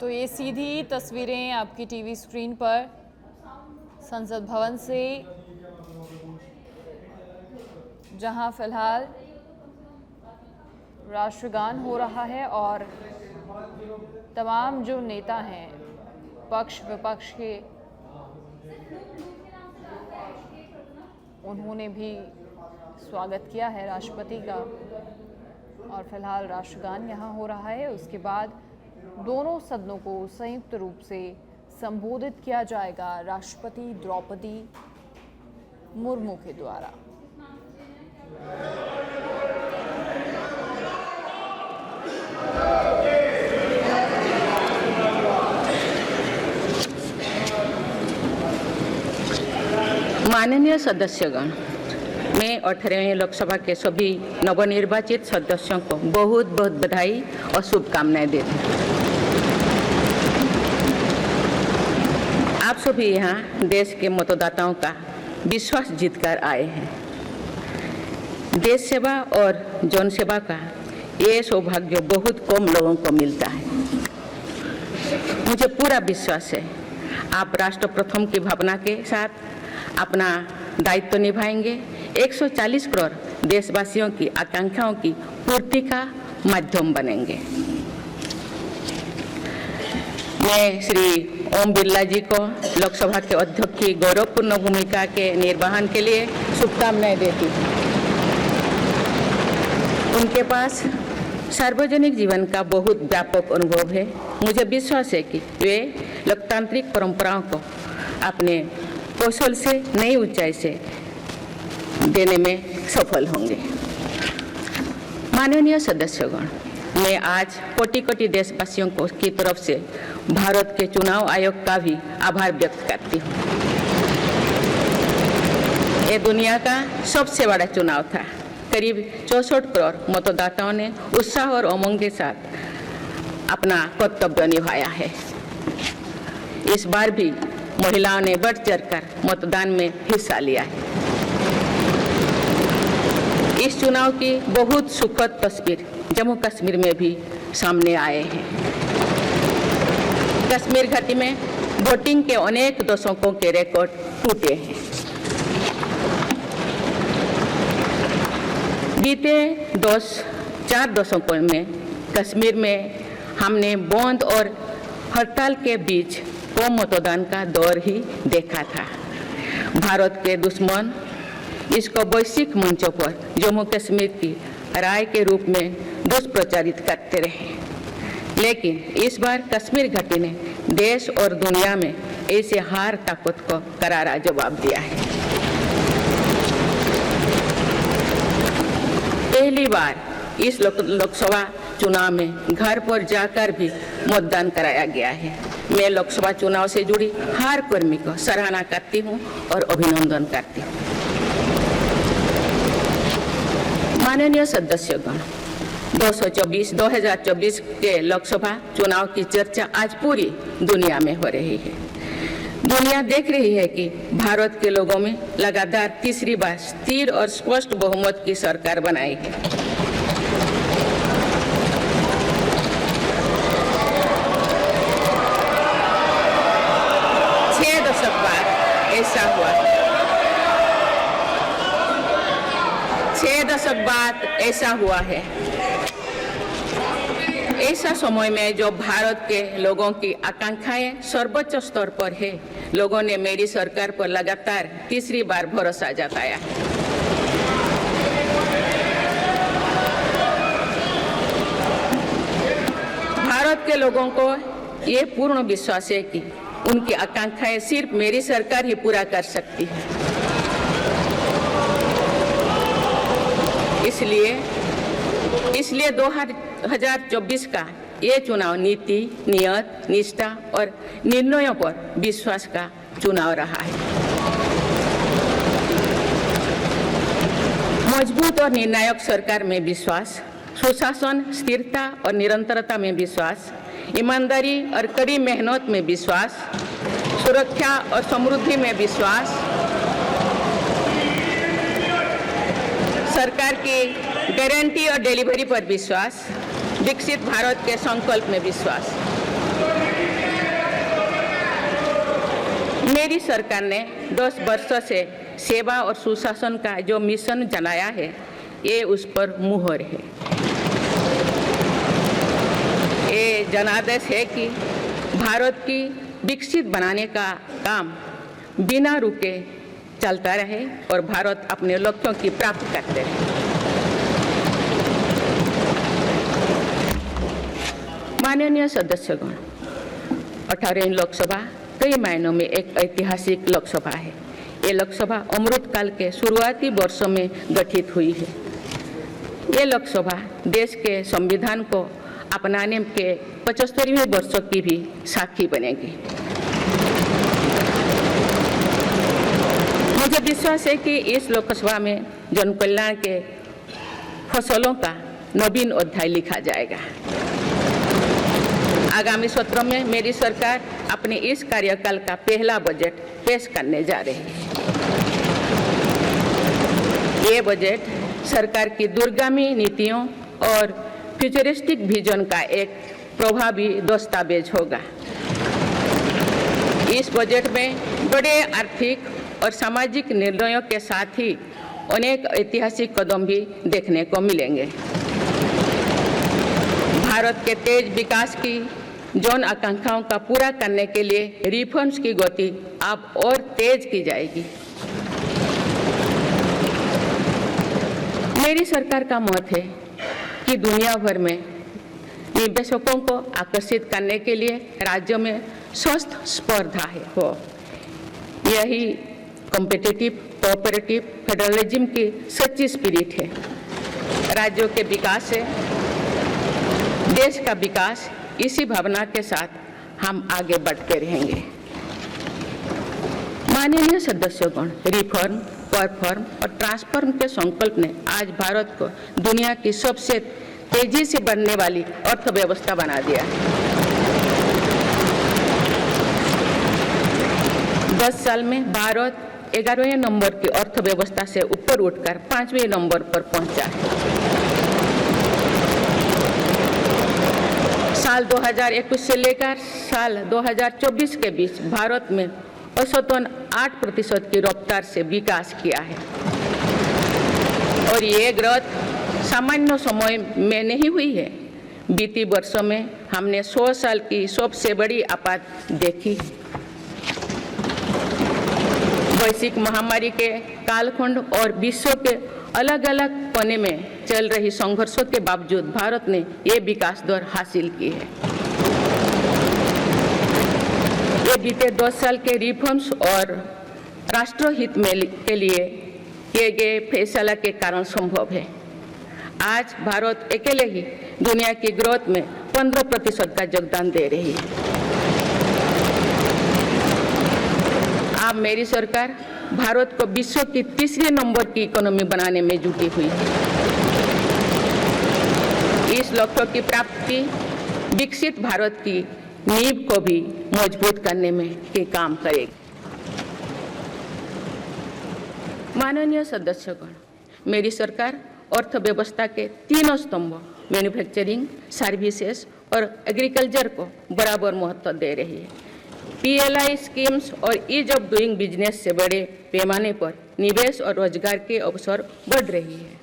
तो ये सीधी तस्वीरें आपकी टीवी स्क्रीन पर संसद भवन से, जहां फिलहाल राष्ट्रगान हो रहा है और तमाम जो नेता हैं पक्ष विपक्ष के, उन्होंने भी स्वागत किया है राष्ट्रपति का। और फिलहाल राष्ट्रगान यहाँ हो रहा है। उसके बाद दोनों सदनों को संयुक्त रूप से संबोधित किया जाएगा राष्ट्रपति द्रौपदी मुर्मू के द्वारा। माननीय सदस्यगण, मैं 18वें लोकसभा के सभी नवनिर्वाचित सदस्यों को बहुत बहुत बधाई और शुभकामनाएं देती हूँ। आप सभी यहाँ देश के मतदाताओं का विश्वास जीतकर आए हैं। देश सेवा और जन सेवा का ये सौभाग्य बहुत कम लोगों को मिलता है। मुझे पूरा विश्वास है आप राष्ट्र प्रथम की भावना के साथ अपना दायित्व निभाएंगे, 140 करोड़ देशवासियों की आकांक्षाओं की पूर्ति का माध्यम बनेंगे। मैं श्री ओम बिरला जी को लोकसभा के अध्यक्ष की गौरवपूर्ण भूमिका के निर्वहन के लिए शुभकामनाएं देती हूँ। उनके पास सार्वजनिक जीवन का बहुत व्यापक अनुभव है। मुझे विश्वास है कि वे लोकतांत्रिक परंपराओं को अपने कौशल से नई ऊंचाई से देने में सफल होंगे। माननीय सदस्यगण, मैं आज कोटि कोटि देशवासियों को की तरफ से भारत के चुनाव आयोग का भी आभार व्यक्त करती हूँ। ये दुनिया का सबसे बड़ा चुनाव था। करीब 64 करोड़ मतदाताओं ने उत्साह और उमंग के साथ अपना कर्तव्य निभाया है। इस बार भी महिलाओं ने बढ़ चढ़कर मतदान में हिस्सा लिया है। इस चुनाव की बहुत सुखद तस्वीर जम्मू कश्मीर में भी सामने आए हैं। कश्मीर घाटी में वोटिंग के अनेक दशकों के रिकॉर्ड टूटे हैं। बीते 4 दशकों में कश्मीर में हमने बंद और हड़ताल के बीच कम मतदान का दौर ही देखा था। भारत के दुश्मन इसको वैश्विक मंचों पर जम्मू कश्मीर की राय के रूप में दुष्प्रचारित करते रहे, लेकिन इस बार कश्मीर घाटी ने देश और दुनिया में ऐसे हार ताकत को करारा जवाब दिया है। पहली बार इस लोकसभा चुनाव में घर पर जाकर भी मतदान कराया गया है। मैं लोकसभा चुनाव से जुड़ी हर कर्मी को सराहना करती हूं और अभिनंदन करती हूं। माननीय सदस्यगण, 2024 के लोकसभा चुनाव की चर्चा आज पूरी दुनिया में हो रही है। दुनिया देख रही है कि भारत के लोगों में लगातार तीसरी बार स्थिर और स्पष्ट बहुमत की सरकार बनाई है। ऐसा हुआ 6 दशक बाद ऐसा हुआ है। ऐसा समय में जो भारत के लोगों की आकांक्षाएं सर्वोच्च स्तर पर है, लोगों ने मेरी सरकार पर लगातार तीसरी बार भरोसा जताया है। भारत के लोगों को ये पूर्ण विश्वास है कि उनकी आकांक्षाएं सिर्फ मेरी सरकार ही पूरा कर सकती है। इसलिए 2024 का ये चुनाव नीति, नियत, निष्ठा और निर्णयों पर विश्वास का चुनाव रहा है। मजबूत और निर्णायक सरकार में विश्वास, सुशासन, स्थिरता और निरंतरता में विश्वास, ईमानदारी और कड़ी मेहनत में विश्वास, सुरक्षा और समृद्धि में विश्वास, सरकार की गारंटी और डिलीवरी पर विश्वास, विकसित भारत के संकल्प में विश्वास। मेरी सरकार ने 10 वर्षों से सेवा और सुशासन का जो मिशन जनाया है, ये उस पर मुहर है। ये जनादेश है कि भारत की विकसित बनाने का काम बिना रुके चलता रहे और भारत अपने लक्ष्यों की प्राप्ति करते रहे। माननीय सदस्यगण, 18वीं लोकसभा कई मायनों में एक ऐतिहासिक लोकसभा है। ये लोकसभा अमृतकाल के शुरुआती वर्षों में गठित हुई है। ये लोकसभा देश के संविधान को अपनाने के 75वें वर्षों की भी साक्षी बनेगी। मुझे विश्वास है कि इस लोकसभा में जन कल्याण के फसलों का नवीन अध्याय लिखा जाएगा। आगामी सत्र में मेरी सरकार अपने इस कार्यकाल का पहला बजट पेश करने जा रही है। ये बजट सरकार की दूरगामी नीतियों और फ्यूचरिस्टिक विजन का एक प्रभावी दस्तावेज होगा। इस बजट में बड़े आर्थिक और सामाजिक निर्णयों के साथ ही अनेक ऐतिहासिक कदम भी देखने को मिलेंगे। भारत के तेज विकास की जन आकांक्षाओं का पूरा करने के लिए रिफॉर्म्स की गति अब और तेज की जाएगी। मेरी सरकार का मत है कि दुनिया भर में निवेशकों को आकर्षित करने के लिए राज्यों में स्वस्थ स्पर्धा हो। यही कॉम्पिटिटिव कोऑपरेटिव फेडरलिज्म की सच्ची स्पिरिट है। राज्यों के विकास से देश का विकास, इसी भावना के साथ हम आगे बढ़ते रहेंगे। माननीय सदस्यगण, रिफॉर्म, परफॉर्म और ट्रांसफॉर्म के संकल्प ने आज भारत को दुनिया की सबसे तेजी से बढ़ने वाली अर्थव्यवस्था बना दिया है। 10 साल में भारत 11वें नंबर की अर्थव्यवस्था से ऊपर उठकर 5वें नंबर पर पहुंचा है। साल 2021 से लेकर साल 2024 के बीच भारत में औसतन 8% की रफ्तार से विकास किया है और ये ग्रोथ सामान्य समय में नहीं हुई है। बीती वर्षों में हमने 100 साल की सबसे बड़ी आपात देखी। वैश्विक महामारी के कालखंड और विश्व के अलग अलग कोने में चल रही संघर्षों के बावजूद भारत ने ये विकास दर हासिल की है। ये बीते 10 साल के रिफॉर्म्स और राष्ट्रहित में के लिए किए गए फैसला के कारण संभव है। आज भारत अकेले ही दुनिया की ग्रोथ में 15% का योगदान दे रही है। अब मेरी सरकार भारत को विश्व की 3रे नंबर की इकोनॉमी बनाने में जुटी हुई है। इस लक्ष्य की प्राप्ति विकसित भारत की नींव को भी मजबूत करने में के काम करेगी। माननीय सदस्यगण, मेरी सरकार अर्थव्यवस्था के 3 स्तंभ मैन्युफैक्चरिंग, सर्विसेज और एग्रीकल्चर को बराबर महत्व दे रही है। PLI स्कीम्स और ईज ऑफ डूइंग बिजनेस से बड़े पैमाने पर निवेश और रोजगार के अवसर बढ़ रही है।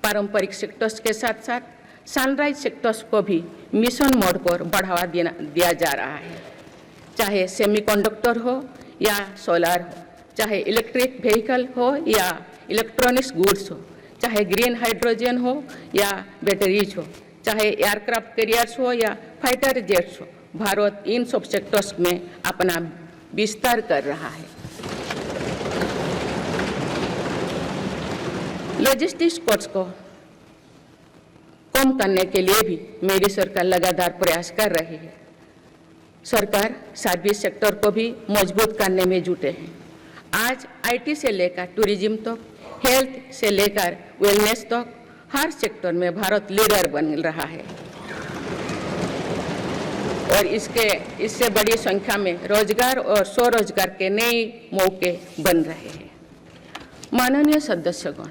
पारंपरिक सेक्टर्स के साथ साथ सनराइज सेक्टर्स को भी मिशन मोड पर बढ़ावा दिया जा रहा है। चाहे सेमीकंडक्टर हो या सोलर हो, चाहे इलेक्ट्रिक व्हीकल हो या इलेक्ट्रॉनिक्स गुड्स हो, चाहे ग्रीन हाइड्रोजन हो या बैटरीज हो, चाहे एयरक्राफ्ट कैरियर्स हो या फाइटर जेट्स हो, भारत इन सब सेक्टर्स में अपना विस्तार कर रहा है। लॉजिस्टिक्स कॉस्ट को कम करने के लिए भी मेरी सरकार लगातार प्रयास कर रही है। सरकार सर्विस सेक्टर को भी मजबूत करने में जुटे हैं। आज IT से लेकर टूरिज्म तक, हेल्थ से लेकर वेलनेस तक हर सेक्टर में भारत लीडर बन रहा है और इससे बड़ी संख्या में रोजगार और स्वरोजगार के नए मौके बन रहे हैं। माननीय सदस्यगण,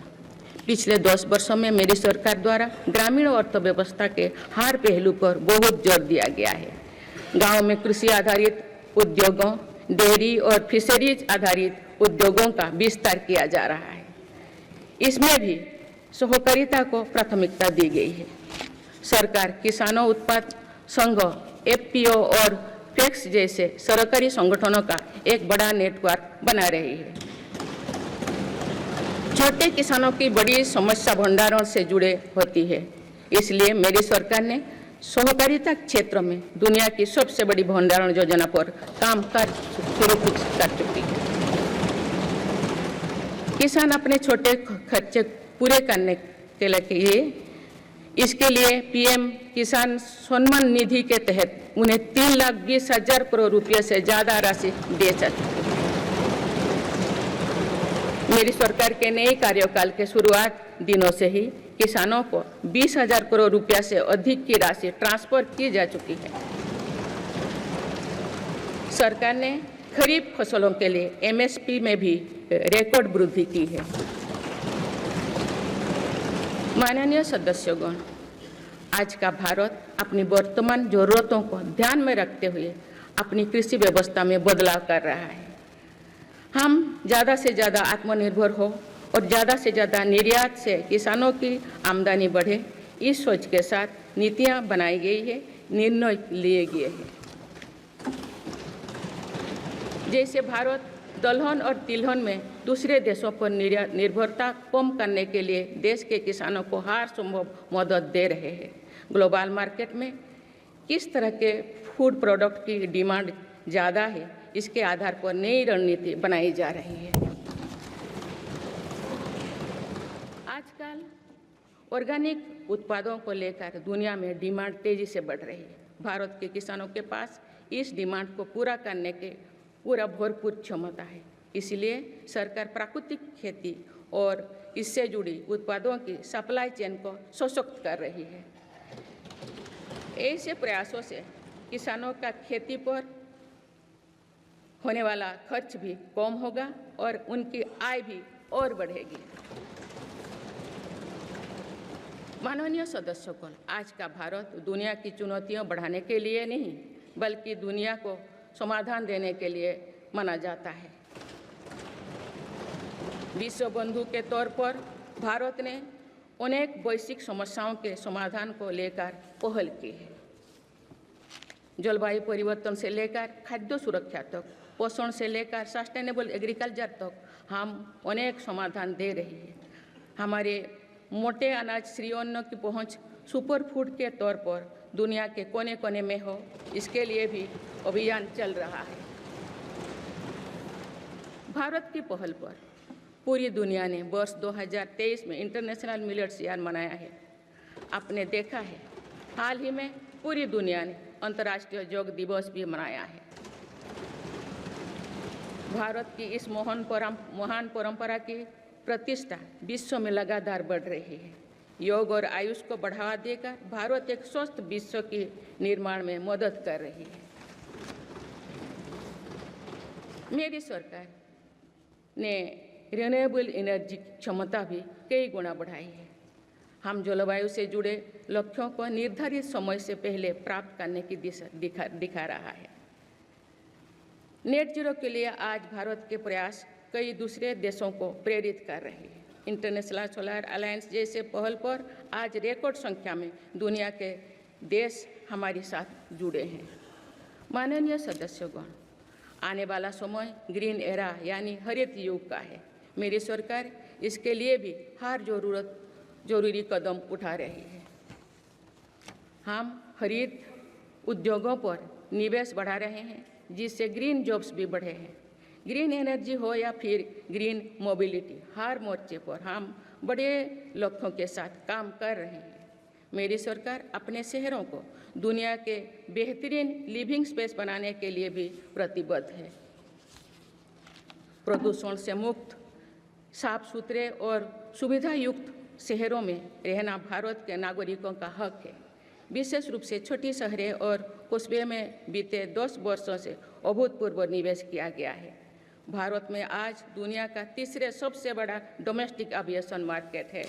पिछले 10 वर्षों में मेरी सरकार द्वारा ग्रामीण अर्थव्यवस्था के हर पहलू पर बहुत जोर दिया गया है। गांव में कृषि आधारित उद्योगों, डेयरी और फिशरीज आधारित उद्योगों का विस्तार किया जा रहा है। इसमें भी सहकारिता को प्राथमिकता दी गई है। सरकार किसानों उत्पाद संघ, एफपीओ और फ्लेक्स जैसे सरकारी संगठनों का एक बड़ा नेटवर्क बना रही है। छोटे किसानों की बड़ी समस्या भंडारण से जुड़े होती है, इसलिए मेरी सरकार ने सहकारिता क्षेत्र में दुनिया की सबसे बड़ी भंडारण योजना पर काम शुरू कर चुकी है। किसान अपने छोटे खर्चे पूरे करने के लिए इसके लिए पीएम किसान सम्मान निधि के तहत उन्हें 3,20,000 करोड़ रुपये से ज़्यादा राशि दे सकते। मेरी सरकार के नए कार्यकाल के शुरुआत दिनों से ही किसानों को 20,000 करोड़ रुपया से अधिक की राशि ट्रांसफर की जा चुकी है। सरकार ने खरीफ फसलों के लिए एमएसपी में भी रिकॉर्ड वृद्धि की है। माननीय सदस्यगण, आज का भारत अपनी वर्तमान जरूरतों को ध्यान में रखते हुए अपनी कृषि व्यवस्था में बदलाव कर रहा है। हम ज़्यादा से ज़्यादा आत्मनिर्भर हो और ज़्यादा से ज़्यादा निर्यात से किसानों की आमदनी बढ़े, इस सोच के साथ नीतियाँ बनाई गई है, निर्णय लिए गए हैं। जैसे भारत दलहन और तिलहन में दूसरे देशों पर निर्भरता कम करने के लिए देश के किसानों को हर संभव मदद दे रहे हैं। ग्लोबल मार्केट में किस तरह के फूड प्रोडक्ट की डिमांड ज़्यादा है, इसके आधार पर नई रणनीति बनाई जा रही है। आजकल ऑर्गेनिक उत्पादों को लेकर दुनिया में डिमांड तेजी से बढ़ रही है। भारत के किसानों के पास इस डिमांड को पूरा करने के पूरा भरपूर क्षमता है। इसलिए सरकार प्राकृतिक खेती और इससे जुड़ी उत्पादों की सप्लाई चेन को सशक्त कर रही है। ऐसे प्रयासों से किसानों का खेती पर होने वाला खर्च भी कम होगा और उनकी आय भी और बढ़ेगी। माननीय सदस्यगण, आज का भारत दुनिया की चुनौतियां बढ़ाने के लिए नहीं बल्कि दुनिया को समाधान देने के लिए माना जाता है। विश्व बंधु के तौर पर भारत ने अनेक वैश्विक समस्याओं के समाधान को लेकर पहल की है। जलवायु परिवर्तन से लेकर खाद्य सुरक्षा तक, पोषण से लेकर सस्टेनेबल एग्रीकल्चर तक हम अनेक समाधान दे रही है। हमारे मोटे अनाज श्रीअन्न की पहुंच सुपर फूड के तौर पर दुनिया के कोने कोने में हो, इसके लिए भी अभियान चल रहा है। भारत की पहल पर पूरी दुनिया ने वर्ष 2023 में इंटरनेशनल मिलेट्स ईयर मनाया है। आपने देखा है, हाल ही में पूरी दुनिया ने अंतर्राष्ट्रीय योग दिवस भी मनाया है। भारत की इस महान परंपरा की प्रतिष्ठा विश्व में लगातार बढ़ रही है। योग और आयुष को बढ़ावा देकर भारत एक स्वस्थ विश्व के निर्माण में मदद कर रही है। मेरी सरकार ने रिन्यूएबल एनर्जी क्षमता भी कई गुना बढ़ाई है। हम जलवायु से जुड़े लक्ष्यों को निर्धारित समय से पहले प्राप्त करने की दिशा दिखा रहा है। नेट जीरो के लिए आज भारत के प्रयास कई दूसरे देशों को प्रेरित कर रहे हैं। इंटरनेशनल सोलर अलायंस जैसे पहल पर आज रिकॉर्ड संख्या में दुनिया के देश हमारे साथ जुड़े हैं। माननीय सदस्यगण, आने वाला समय ग्रीन एरा यानी हरित युग का है। मेरी सरकार इसके लिए भी हर जरूरी कदम उठा रही है। हम हरित उद्योगों पर निवेश बढ़ा रहे हैं, जिससे ग्रीन जॉब्स भी बढ़े हैं। ग्रीन एनर्जी हो या फिर ग्रीन मोबिलिटी, हर मोर्चे पर हम बड़े लक्ष्यों के साथ काम कर रहे हैं। मेरी सरकार अपने शहरों को दुनिया के बेहतरीन लिविंग स्पेस बनाने के लिए भी प्रतिबद्ध है। प्रदूषण से मुक्त, साफ सुथरे और सुविधा युक्त शहरों में रहना भारत के नागरिकों का हक है। विशेष रूप से छोटी शहरें और कस्बे में बीते 10 वर्षों से अभूतपूर्व निवेश किया गया है। भारत में आज दुनिया का तीसरे सबसे बड़ा डोमेस्टिक एविएशन मार्केट है।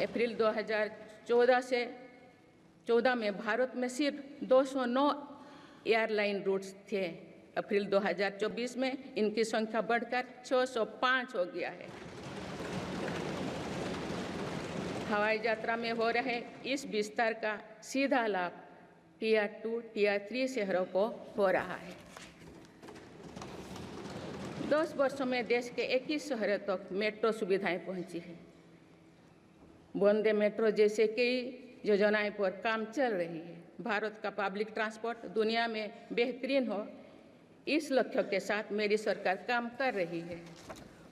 अप्रैल 2014 में भारत में सिर्फ 209 एयरलाइन रूट्स थे। अप्रैल 2024 में इनकी संख्या बढ़कर 605 हो गया है। हवाई यात्रा में हो रहे इस विस्तार का सीधा लाभ टियर 2, टियर 3 शहरों को हो रहा है। 10 वर्षों में देश के 21 शहरों तक मेट्रो सुविधाएं पहुंची है। वंदे मेट्रो जैसे कई योजनाएं पर काम चल रही है। भारत का पब्लिक ट्रांसपोर्ट दुनिया में बेहतरीन हो, इस लक्ष्य के साथ मेरी सरकार काम कर रही है।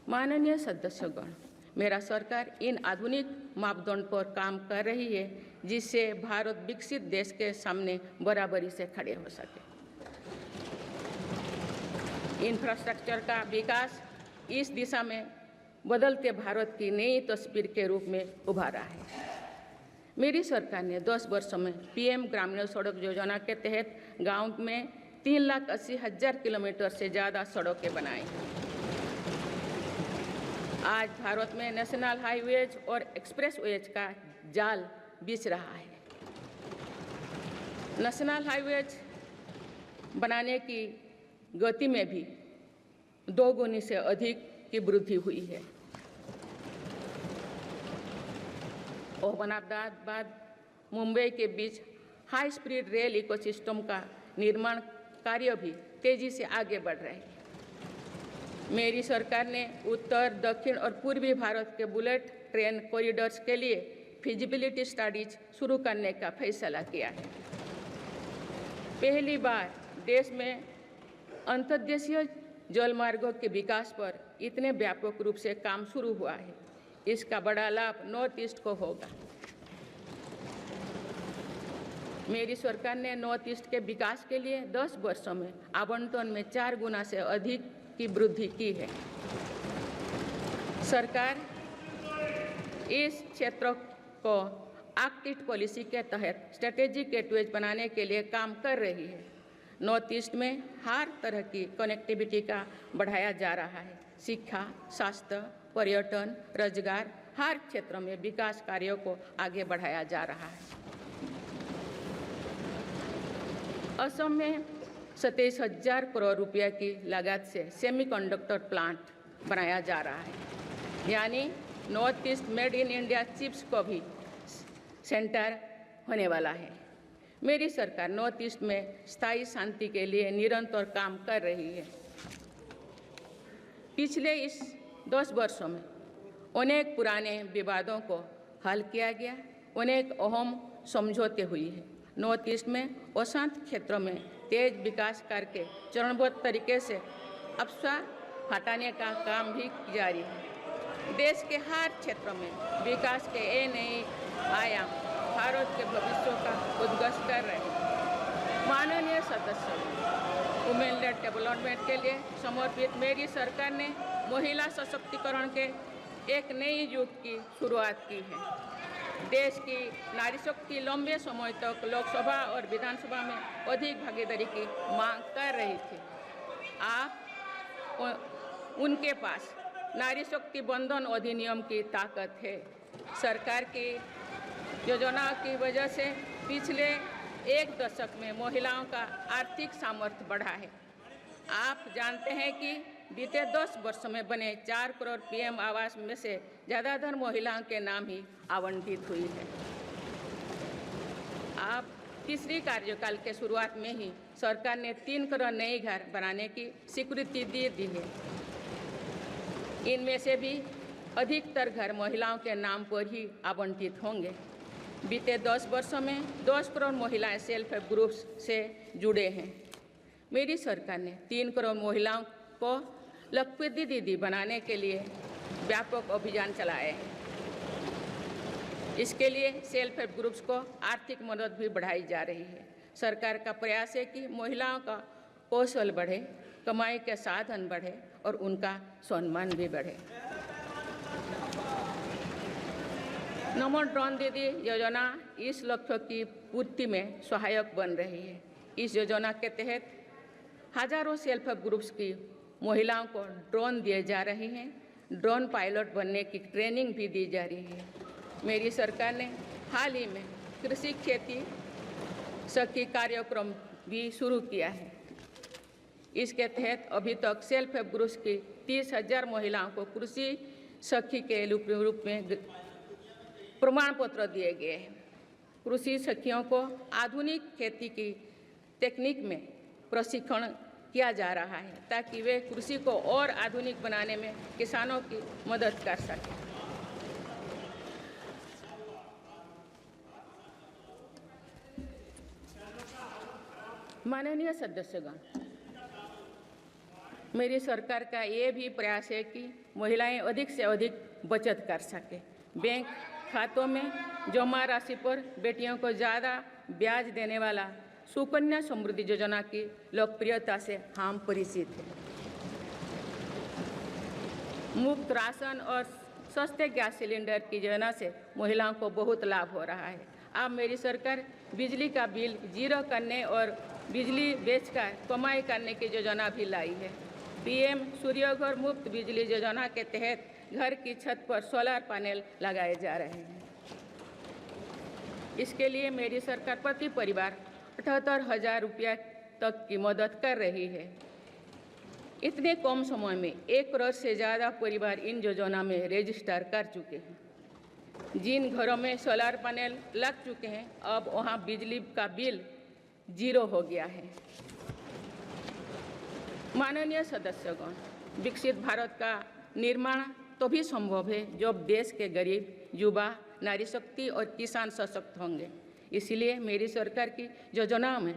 माननीय सदस्यगण, मेरा सरकार इन आधुनिक मापदंड पर काम कर रही है जिससे भारत विकसित देश के सामने बराबरी से खड़े हो सके। इंफ्रास्ट्रक्चर का विकास इस दिशा में बदलते भारत की नई तस्वीर के रूप में उभारा है। मेरी सरकार ने 10 वर्षों में पीएम ग्रामीण सड़क योजना के तहत गांव में 3,80,000 किलोमीटर से ज़्यादा सड़कें बनाई। आज भारत में नेशनल हाईवेज और एक्सप्रेसवेज का जाल बिछ रहा है। नेशनल हाईवेज बनाने की गति में भी 2 गुनी से अधिक की वृद्धि हुई है। अहमदाबाद मुंबई के बीच हाई स्पीड रेल इकोसिस्टम का निर्माण कार्य भी तेजी से आगे बढ़ रहा है। मेरी सरकार ने उत्तर, दक्षिण और पूर्वी भारत के बुलेट ट्रेन कॉरिडोर्स के लिए फिजिबिलिटी स्टडीज शुरू करने का फैसला किया है। पहली बार देश में अंतर्देशीय जलमार्गों के विकास पर इतने व्यापक रूप से काम शुरू हुआ है। इसका बड़ा लाभ नॉर्थ ईस्ट को होगा। मेरी सरकार ने नॉर्थ ईस्ट के विकास के लिए 10 वर्षों में आवंटन में 4 गुना से अधिक की वृद्धि की है। सरकार इस क्षेत्र को एक्ट ईस्ट पॉलिसी के तहत स्ट्रेटेजिक गेटवेज बनाने के लिए काम कर रही है। नॉर्थ ईस्ट में हर तरह की कनेक्टिविटी का बढ़ाया जा रहा है। शिक्षा, स्वास्थ्य, पर्यटन, रोजगार, हर क्षेत्र में विकास कार्यों को आगे बढ़ाया जा रहा है। असम में 27,000 करोड़ रुपये की लागत से सेमीकंडक्टर प्लांट बनाया जा रहा है। यानी north east made in India chips को भी सेंटर होने वाला है। मेरी सरकार नॉर्थ ईस्ट में स्थायी शांति के लिए निरंतर काम कर रही है। पिछले इस 10 वर्षों में अनेक पुराने विवादों को हल किया गया, अनेक अहम समझौते हुई है। नॉर्थ ईस्ट में अशांत क्षेत्रों में तेज विकास करके चरणबद्ध तरीके से अफवाह हटाने का काम भी जारी है। देश के हर क्षेत्रों में विकास के नए आयाम भारत के भविष्य का उद्घोष कर रहे हैं। माननीय सदस्य, वुमेन लेड डेवलपमेंट के लिए समर्पित मेरी सरकार ने महिला सशक्तिकरण के एक नई युग की शुरुआत की है। देश की नारी शक्ति लंबे समय तक लोकसभा और विधानसभा में अधिक भागीदारी की मांग कर रही थी। आप उनके पास नारी शक्ति बंधन अधिनियम की ताकत है। सरकार की योजनाओं की वजह से पिछले 1 दशक में महिलाओं का आर्थिक सामर्थ्य बढ़ा है। आप जानते हैं कि बीते 10 वर्षों में बने 4 करोड़ पीएम आवास में से ज़्यादातर महिलाओं के नाम ही आवंटित हुई है। आप तीसरी कार्यकाल के शुरुआत में ही सरकार ने 3 करोड़ नए घर बनाने की स्वीकृति दे दी है। इनमें से भी अधिकतर घर महिलाओं के नाम पर ही आवंटित होंगे। बीते 10 वर्षों में 10 करोड़ महिलाएं सेल्फ हेल्प ग्रुप्स से जुड़े हैं। मेरी सरकार ने 3 करोड़ महिलाओं को लखपति दीदी बनाने के लिए व्यापक अभियान चलाए हैं। इसके लिए सेल्फ हेल्प ग्रुप्स को आर्थिक मदद भी बढ़ाई जा रही है। सरकार का प्रयास है कि महिलाओं का कौशल बढ़े, कमाई के साधन बढ़े और उनका सम्मान भी बढ़े। नमो ड्रोन दीदी योजना इस लक्ष्य की पूर्ति में सहायक बन रही है। इस योजना के तहत हजारों सेल्फ हेल्प ग्रुप्स की महिलाओं को ड्रोन दिए जा रहे हैं। ड्रोन पायलट बनने की ट्रेनिंग भी दी जा रही है। मेरी सरकार ने हाल ही में कृषि खेती सखी कार्यक्रम भी शुरू किया है। इसके तहत अभी तक सेल्फ हेल्प ग्रुप्स की 30,000 महिलाओं को कृषि सखी के रूप में प्रमाण पत्र दिए गए हैं। कृषि सखियों को आधुनिक खेती की तकनीक में प्रशिक्षण किया जा रहा है ताकि वे कृषि को और आधुनिक बनाने में किसानों की मदद कर सकें। माननीय सदस्यगण, मेरी सरकार का ये भी प्रयास है कि महिलाएं अधिक से अधिक बचत कर सकें। बैंक खातों में जमा राशि पर बेटियों को ज़्यादा ब्याज देने वाला सुकन्या समृद्धि योजना की लोकप्रियता से हम परिचित हैं। मुफ्त राशन और सस्ते गैस सिलेंडर की योजना से महिलाओं को बहुत लाभ हो रहा है। अब मेरी सरकार बिजली का बिल जीरो करने और बिजली बेचकर कमाई करने की योजना भी लाई है। पीएम सूर्यघर मुफ्त बिजली योजना के तहत घर की छत पर सोलर पैनल लगाए जा रहे हैं। इसके लिए मेरी सरकार प्रति परिवार 78,000 रुपया तक की मदद कर रही है। इतने कम समय में 1 करोड़ से ज़्यादा परिवार इन योजना में रजिस्टर कर चुके हैं। जिन घरों में सोलर पैनल लग चुके हैं, अब वहां बिजली का बिल जीरो हो गया है। माननीय सदस्यगण, विकसित भारत का निर्माण तभी संभव है जब देश के गरीब, युवा, नारी शक्ति और किसान सशक्त होंगे। इसलिए मेरी सरकार की योजनाओं में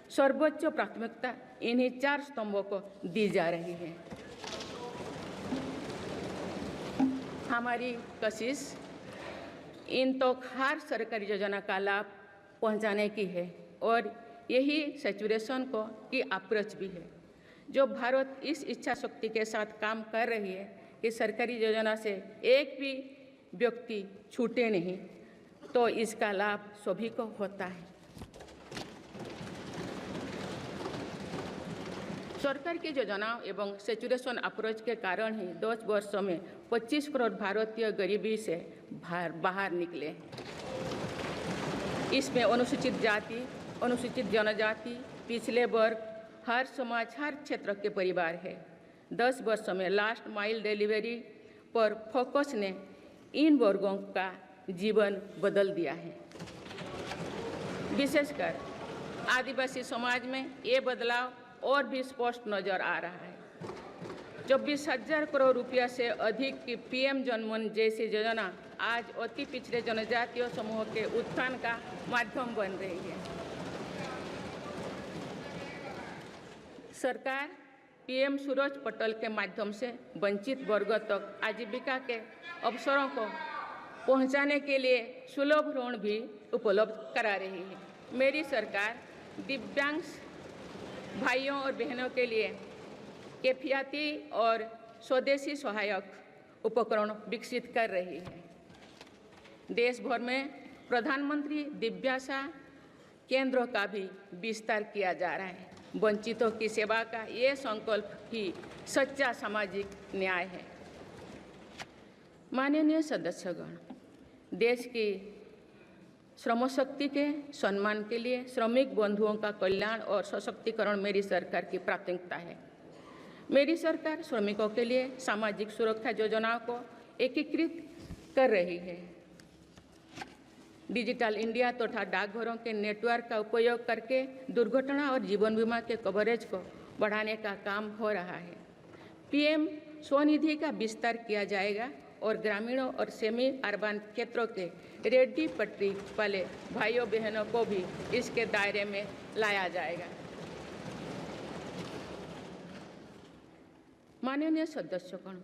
सर्वोच्च प्राथमिकता इन्हीं 4 स्तंभों को दी जा रही है। हमारी कोशिश इन तो हर सरकारी योजना का लाभ पहुंचाने की है और यही सैचुरेशन को की अप्रोच भी है। जो भारत इस इच्छा शक्ति के साथ काम कर रही है कि सरकारी योजना से एक भी व्यक्ति छूटे नहीं, तो इसका लाभ सभी को होता है। सरकार की योजनाओं एवं सैचुरेशन अप्रोच के कारण ही 10 वर्षों में 25 करोड़ भारतीय गरीबी से बाहर निकले। इसमें अनुसूचित जाति, अनुसूचित जनजाति, पिछले वर्ग, हर समाज, हर क्षेत्र के परिवार है। 10 वर्षों में लास्ट माइल डिलीवरी पर फोकस ने इन वर्गों का जीवन बदल दिया है। विशेषकर आदिवासी समाज में ये बदलाव और भी स्पष्ट नजर आ रहा है। 24,000 करोड़ रुपया से अधिक की पीएम जनमन जैसी योजना आज अति पिछड़े जनजातीय समूह के उत्थान का माध्यम बन रही है। सरकार पीएम सूरज पटल के माध्यम से वंचित वर्गों तक आजीविका के अवसरों को पहुंचाने के लिए सुलभ ऋण भी उपलब्ध करा रही है। मेरी सरकार दिव्यांग भाइयों और बहनों के लिए किफायती और स्वदेशी सहायक उपकरण विकसित कर रही है। देश भर में प्रधानमंत्री दिव्याशा केंद्रों का भी विस्तार किया जा रहा है। वंचितों की सेवा का ये संकल्प ही सच्चा सामाजिक न्याय है। माननीय सदस्यगण, देश की श्रम शक्ति के सम्मान के लिए श्रमिक बंधुओं का कल्याण और सशक्तिकरण मेरी सरकार की प्राथमिकता है। मेरी सरकार श्रमिकों के लिए सामाजिक सुरक्षा योजनाओं को एकीकृत कर रही है। डिजिटल इंडिया तथा डाकघरों के नेटवर्क का उपयोग करके दुर्घटना और जीवन बीमा के कवरेज को बढ़ाने का काम हो रहा है। पीएम स्वनिधि का विस्तार किया जाएगा और ग्रामीणों और सेमी अर्बन क्षेत्रों के रेहड़ी पटरी वाले भाइयों बहनों को भी इसके दायरे में लाया जाएगा। माननीय सदस्यगण,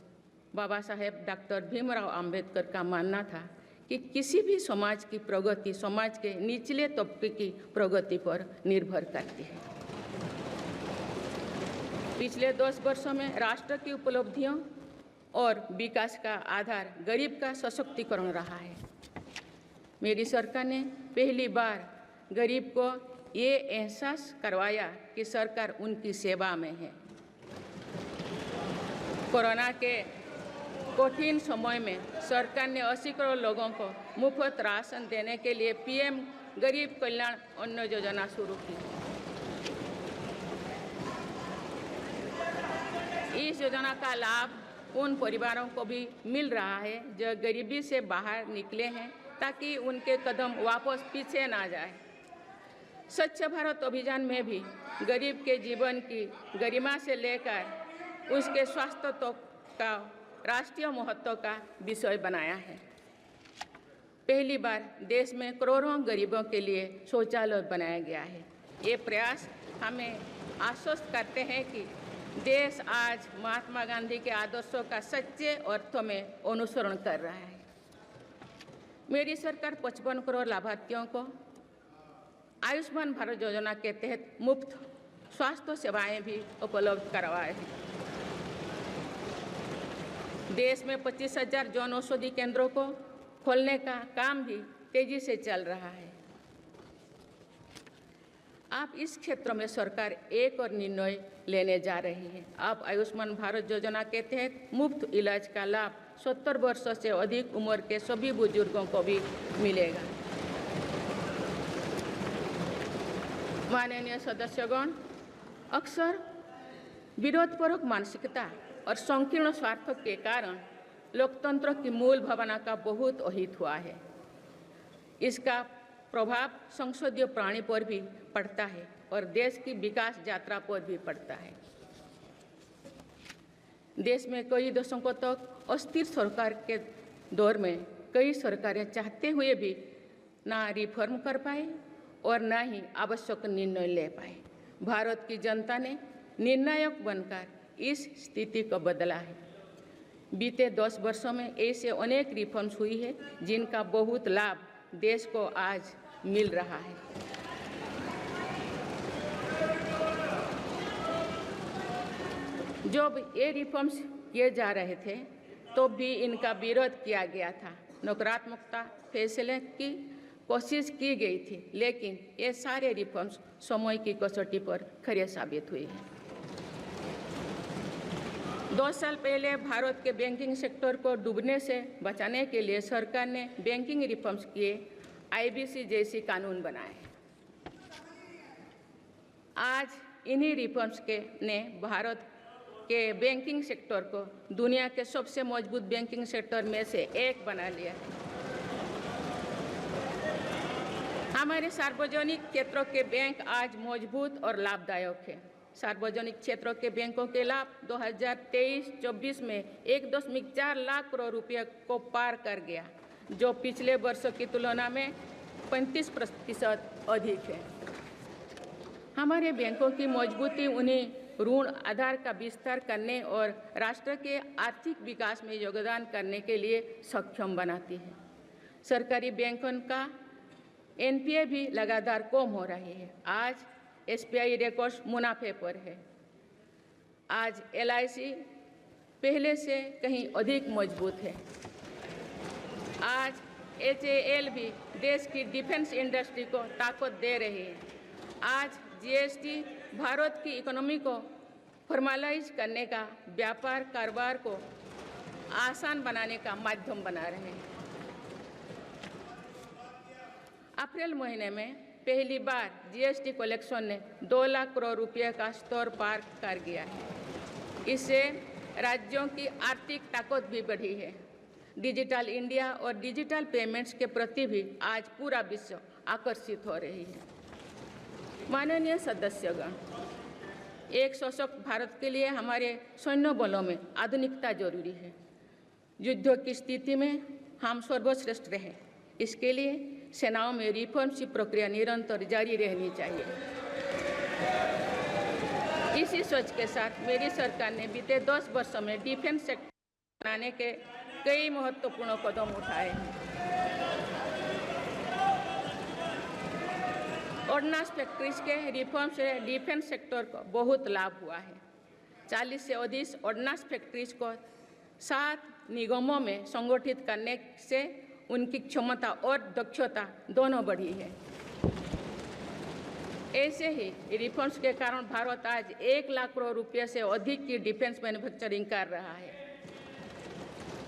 बाबा साहेब डॉक्टर भीमराव अंबेडकर का मानना था कि किसी भी समाज की प्रगति समाज के निचले तबके की प्रगति पर निर्भर करती है। पिछले 10 वर्षों में राष्ट्र की उपलब्धियों और विकास का आधार गरीब का सशक्तिकरण रहा है। मेरी सरकार ने पहली बार गरीब को ये एहसास करवाया कि सरकार उनकी सेवा में है। कोरोना के कठिन समय में सरकार ने 80 करोड़ लोगों को मुफ्त राशन देने के लिए पीएम गरीब कल्याण अन्न योजना शुरू की। इस योजना का लाभ उन परिवारों को भी मिल रहा है जो गरीबी से बाहर निकले हैं, ताकि उनके कदम वापस पीछे ना जाए। स्वच्छ भारत अभियान में भी गरीब के जीवन की गरिमा से लेकर उसके स्वास्थ्य तक का राष्ट्रीय महत्व का विषय बनाया है। पहली बार देश में करोड़ों गरीबों के लिए शौचालय बनाया गया है। ये प्रयास हमें आश्वस्त करते हैं कि देश आज महात्मा गांधी के आदर्शों का सच्चे अर्थों में अनुसरण कर रहा है। मेरी सरकार 55 करोड़ लाभार्थियों को आयुष्मान भारत योजना के तहत मुफ्त स्वास्थ्य सेवाएं भी उपलब्ध करवाए हैं। देश में 25,000 जन औषधि केंद्रों को खोलने का काम भी तेजी से चल रहा है। आप इस क्षेत्र में सरकार एक और निर्णय लेने जा रही है। आप आयुष्मान भारत योजना के तहत मुफ्त इलाज का लाभ 70 वर्ष से अधिक उम्र के सभी बुजुर्गों को भी मिलेगा। माननीय सदस्यगण, अक्सर विरोधपूर्वक मानसिकता और संकीर्ण स्वार्थ के कारण लोकतंत्र की मूल भावना का बहुत अहित हुआ है। इसका प्रभाव संसदीय प्रणाली पर भी पड़ता है और देश की विकास यात्रा पर भी पड़ता है। देश में कई दशकों तक अस्थिर सरकार के दौर में कई सरकारें चाहते हुए भी ना रिफॉर्म कर पाए और ना ही आवश्यक निर्णय ले पाए। भारत की जनता ने निर्णायक बनकर इस स्थिति को बदला है। बीते 10 वर्षों में ऐसे अनेक रिफॉर्म्स हुई है जिनका बहुत लाभ देश को आज मिल रहा है। जब ये रिफॉर्म्स किए जा रहे थे तो भी इनका विरोध किया गया था। नकारात्मकता फैसले की कोशिश की गई थी, लेकिन ये सारे रिफॉर्म्स समय की कसौटी पर खरे साबित हुए हैं। 2 साल पहले भारत के बैंकिंग सेक्टर को डूबने से बचाने के लिए सरकार ने बैंकिंग रिफॉर्म्स किए, आईबीसी जैसी कानून बनाए। आज इन्हीं रिफॉर्म्स ने भारत के बैंकिंग सेक्टर को दुनिया के सबसे मजबूत बैंकिंग सेक्टर में से एक बना लिया है। हमारे सार्वजनिक क्षेत्रों के बैंक आज मजबूत और लाभदायक हैं। सार्वजनिक क्षेत्रों के बैंकों के लाभ 2023-24 में 1.4 लाख करोड़ रुपये को पार कर गया, जो पिछले वर्षों की तुलना में 35% अधिक है। हमारे बैंकों की मजबूती उन्हें ऋण आधार का विस्तार करने और राष्ट्र के आर्थिक विकास में योगदान करने के लिए सक्षम बनाती है। सरकारी बैंकों का एनपीए भी लगातार कम हो रही है। आज एसबीआई रिकॉर्ड मुनाफे पर है। आज एलआईसी पहले से कहीं अधिक मजबूत है। आज एचएएल भी देश की डिफेंस इंडस्ट्री को ताकत दे रही है। आज जीएसटी भारत की इकोनॉमी को फॉर्मलाइज करने का, व्यापार कारोबार को आसान बनाने का माध्यम बना रहे हैं। अप्रैल महीने में पहली बार जीएसटी कलेक्शन ने 2 लाख करोड़ रुपये का स्तर पार कर गया है। इससे राज्यों की आर्थिक ताकत भी बढ़ी है। डिजिटल इंडिया और डिजिटल पेमेंट्स के प्रति भी आज पूरा विश्व आकर्षित हो रही है। माननीय सदस्यगण, एक सशक्त भारत के लिए हमारे सैन्य बलों में आधुनिकता जरूरी है। युद्ध की स्थिति में हम सर्वश्रेष्ठ रहें, इसके लिए सेनाओं में रिफॉर्म्स की प्रक्रिया निरंतर जारी रहनी चाहिए। इसी सोच के साथ मेरी सरकार ने बीते 10 वर्षों में डिफेंस सेक्टर बनाने के कई महत्वपूर्ण कदम उठाए हैं। ऑर्डिनेंस फैक्ट्रीज के रिफॉर्म से डिफेंस सेक्टर को बहुत लाभ हुआ है। 40 से अधिक ऑर्डिनेंस फैक्ट्रीज को 7 निगमों में संगठित करने से उनकी क्षमता और दक्षता दोनों बढ़ी है। ऐसे ही रिफॉर्म्स के कारण भारत आज 1 लाख करोड़ रुपये से अधिक की डिफेंस मैन्युफैक्चरिंग कर रहा है।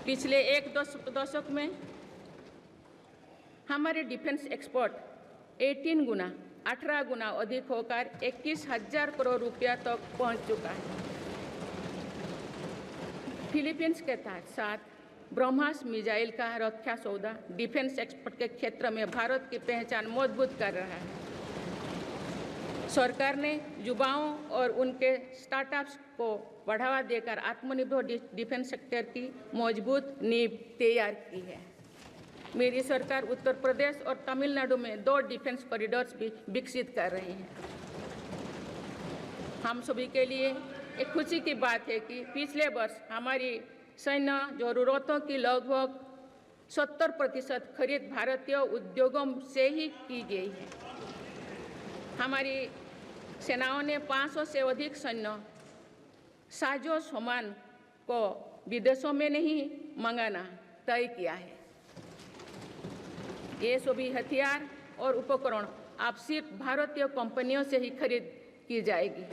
पिछले एक दशक में हमारे डिफेंस एक्सपोर्ट 18 गुना अधिक होकर 21,000 करोड़ रुपया तक पहुंच चुका है। फिलीपींस के साथ ब्रह्मास मिसाइल का रक्षा सौदा डिफेंस एक्सपोर्ट के क्षेत्र में भारत की पहचान मजबूत कर रहा है। सरकार ने युवाओं और उनके स्टार्टअप्स को बढ़ावा देकर आत्मनिर्भर डिफेंस सेक्टर की मजबूत नींव तैयार की है। मेरी सरकार उत्तर प्रदेश और तमिलनाडु में 2 डिफेंस कॉरिडोर्स भी विकसित कर रही है। हम सभी के लिए एक खुशी की बात है कि पिछले वर्ष हमारी सैन्य जरूरतों की लगभग 70% खरीद भारतीय उद्योगों से ही की गई है। हमारी सेनाओं ने 500 से अधिक सैन्य साजो सामान को विदेशों में नहीं मंगाना तय किया है। ये सभी हथियार और उपकरण अब सिर्फ भारतीय कंपनियों से ही खरीद की जाएगी।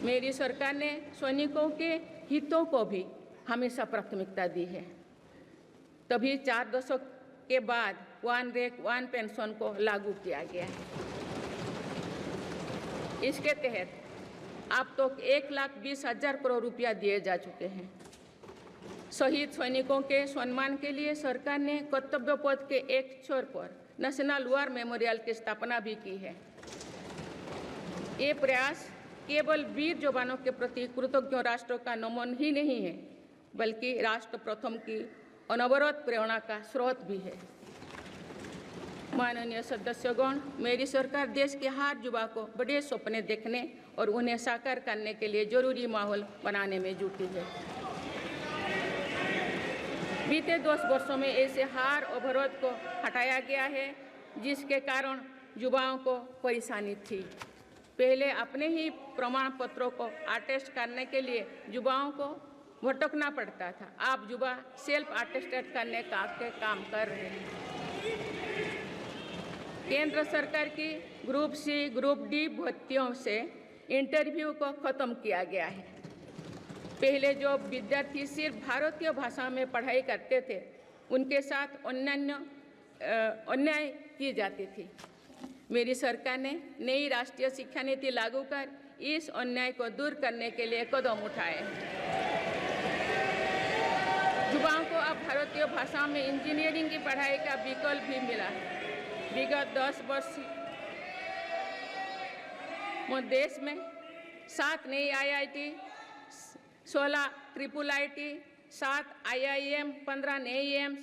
मेरी सरकार ने सैनिकों के हितों को भी हमेशा प्राथमिकता दी है। तभी 4 दशक के बाद 1 रैंक 1 पेंशन को लागू किया गया है। इसके तहत अब तक 1,20,000 करोड़ रुपया दिए जा चुके हैं। शहीद सैनिकों के सम्मान के लिए सरकार ने कर्तव्य पथ के एक छोर पर नेशनल वॉर मेमोरियल की स्थापना भी की है। ये प्रयास केवल वीर जवानों के प्रति कृतज्ञ राष्ट्र का नमन ही नहीं है, बल्कि राष्ट्र प्रथम की अनवरत प्रेरणा का स्रोत भी है। माननीय सदस्यगण, मेरी सरकार देश के हर युवा को बड़े सपने देखने और उन्हें साकार करने के लिए जरूरी माहौल बनाने में जुटी है। बीते 10 वर्षों में ऐसे हर अवरोध को हटाया गया है जिसके कारण युवाओं को परेशानी थी। पहले अपने ही प्रमाण पत्रों को अटेस्ट करने के लिए युवाओं को भटकना पड़ता था। अब युवा सेल्फ अटेस्टेड करने का काम कर रहे हैं। केंद्र सरकार की ग्रुप सी, ग्रुप डी भर्तियों से इंटरव्यू को खत्म किया गया है। पहले जो विद्यार्थी सिर्फ भारतीय भाषा में पढ़ाई करते थे, उनके साथ अन्याय की जाती थी। मेरी सरकार ने नई राष्ट्रीय शिक्षा नीति लागू कर इस अन्याय को दूर करने के लिए कदम उठाए हैं। युवाओं को अब भारतीय भाषा में इंजीनियरिंग की पढ़ाई का विकल्प भी मिला है। विगत 10 वर्ष में देश में 7 नई IIT, 16 IIIT, 7 IIM, 15 नए एम्स,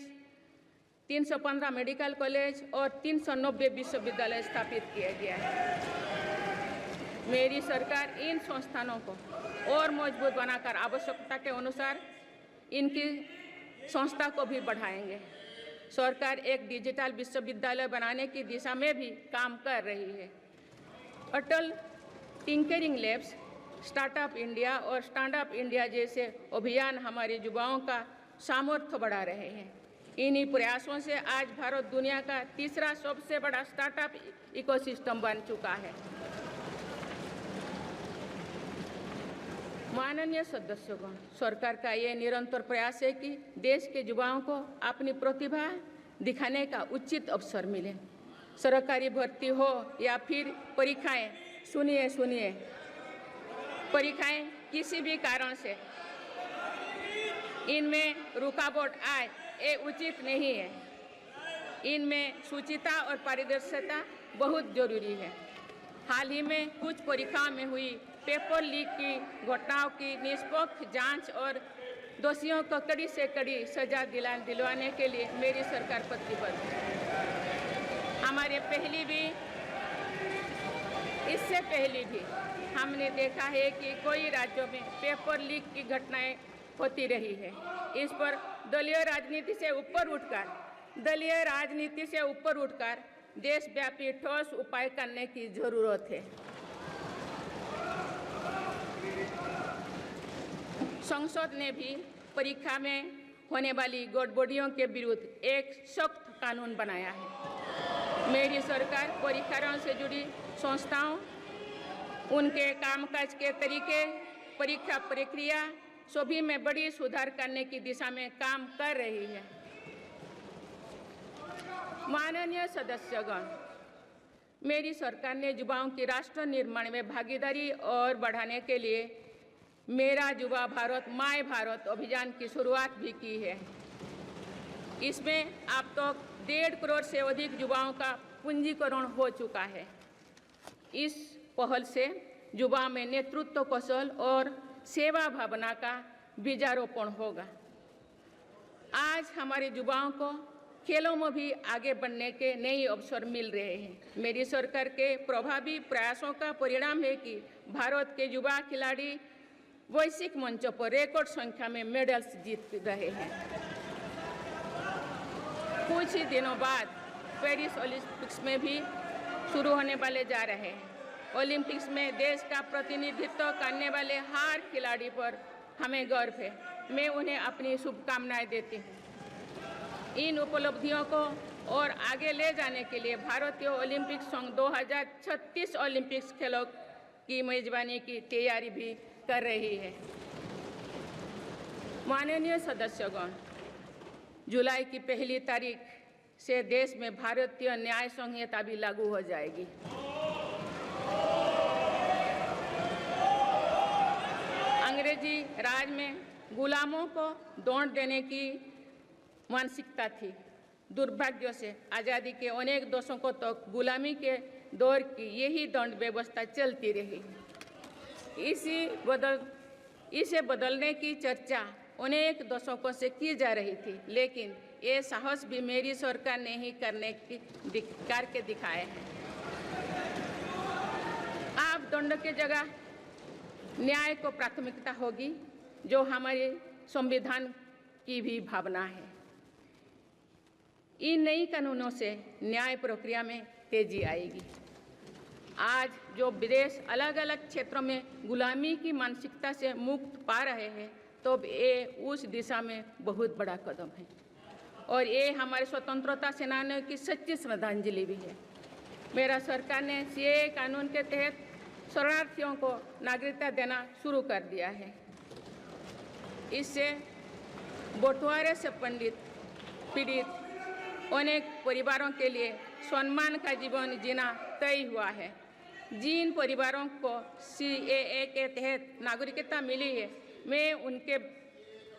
315 मेडिकल कॉलेज और 390 विश्वविद्यालय स्थापित किया गया है। मेरी सरकार इन संस्थानों को और मजबूत बनाकर आवश्यकता के अनुसार इनकी संस्था को भी बढ़ाएंगे। सरकार एक डिजिटल विश्वविद्यालय बनाने की दिशा में भी काम कर रही है। अटल टिंकरिंग लैब्स, स्टार्टअप इंडिया और स्टैंड अप इंडिया जैसे अभियान हमारे युवाओं का सामर्थ्य बढ़ा रहे हैं। इन्हीं प्रयासों से आज भारत दुनिया का तीसरा सबसे बड़ा स्टार्टअप इकोसिस्टम बन चुका है। माननीय सदस्यगण, सरकार का ये निरंतर प्रयास है कि देश के युवाओं को अपनी प्रतिभा दिखाने का उचित अवसर मिले। सरकारी भर्ती हो या फिर परीक्षाएं, सुनिए, परीक्षाएं किसी भी कारण से इनमें रुकावट आए, ये उचित नहीं है। इनमें शुचिता और पारदर्शिता बहुत जरूरी है। हाल ही में कुछ परीक्षाओं में हुई पेपर लीक की घटनाओं की निष्पक्ष जांच और दोषियों को कड़ी से कड़ी सजा दिलवाने के लिए मेरी सरकार प्रतिबद्ध है। इससे पहले भी हमने देखा है कि कई राज्यों में पेपर लीक की घटनाएं होती रही है। इस पर दलीय राजनीति से ऊपर उठकर देशव्यापी ठोस उपाय करने की जरूरत है। संसद ने भी परीक्षा में होने वाली गड़बड़ियों के विरुद्ध एक सख्त कानून बनाया है। मेरी सरकार परीक्षाओं से जुड़ी संस्थाओं, उनके कामकाज के तरीके, परीक्षा प्रक्रिया सभी में बड़ी सुधार करने की दिशा में काम कर रही है। माननीय सदस्यगण, मेरी सरकार ने युवाओं की राष्ट्र निर्माण में भागीदारी और बढ़ाने के लिए मेरा युवा भारत माय भारत अभियान की शुरुआत भी की है। इसमें अब तक 1.5 करोड़ से अधिक युवाओं का पंजीकरण हो चुका है। इस पहल से युवा में नेतृत्व कौशल और सेवा भावना का बीजारोपण होगा। आज हमारे युवाओं को खेलों में भी आगे बढ़ने के नए अवसर मिल रहे हैं। मेरी सरकार के प्रभावी प्रयासों का परिणाम है कि भारत के युवा खिलाड़ी वैश्विक मंचों पर रिकॉर्ड संख्या में मेडल्स जीत रहे हैं। कुछ ही दिनों बाद पेरिस ओलंपिक्स में भी शुरू होने वाले जा रहे हैं। ओलंपिक्स में देश का प्रतिनिधित्व करने वाले हर खिलाड़ी पर हमें गर्व है। मैं उन्हें अपनी शुभकामनाएं देती हूँ। इन उपलब्धियों को और आगे ले जाने के लिए भारतीय ओलंपिक संघ 2036 ओलंपिक्स खेलों की मेजबानी की तैयारी भी कर रही है। माननीय सदस्यगण, जुलाई की 1 तारीख से देश में भारतीय न्याय संहिता भी लागू हो जाएगी। अंग्रेजी राज में गुलामों को दौड़ देने की मानसिकता थी। दुर्भाग्य से आज़ादी के अनेक दशकों तक गुलामी के दौर की यही दंड व्यवस्था चलती रही। इसे बदलने की चर्चा अनेक दशकों से की जा रही थी, लेकिन ये साहस भी मेरी सरकार ने ही करके दिखाए हैं। अब दंड के जगह न्याय को प्राथमिकता होगी, जो हमारे संविधान की भी भावना है। इन नई कानूनों से न्याय प्रक्रिया में तेजी आएगी। आज जो विदेश अलग अलग क्षेत्रों में गुलामी की मानसिकता से मुक्त पा रहे हैं, तो ये उस दिशा में बहुत बड़ा कदम है और ये हमारे स्वतंत्रता सेनानियों की सच्ची श्रद्धांजलि भी है। मेरा सरकार ने सीएए कानून के तहत शरणार्थियों को नागरिकता देना शुरू कर दिया है। इससे बंटवारे से पीड़ित अनेक परिवारों के लिए सम्मान का जीवन जीना तय हुआ है। जिन परिवारों को सीएए के तहत नागरिकता मिली है, मैं उनके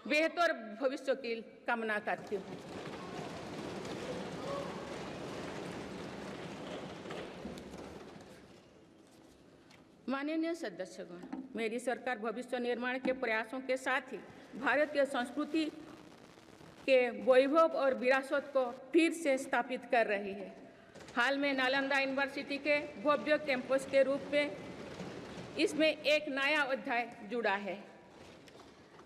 बेहतर भविष्य की कामना करती हूँ। माननीय सदस्यगण, मेरी सरकार भविष्य निर्माण के प्रयासों के साथ ही भारतीय संस्कृति के वैभव और विरासत को फिर से स्थापित कर रही है। हाल में नालंदा यूनिवर्सिटी के भव्य कैंपस के रूप में इसमें एक नया अध्याय जुड़ा है।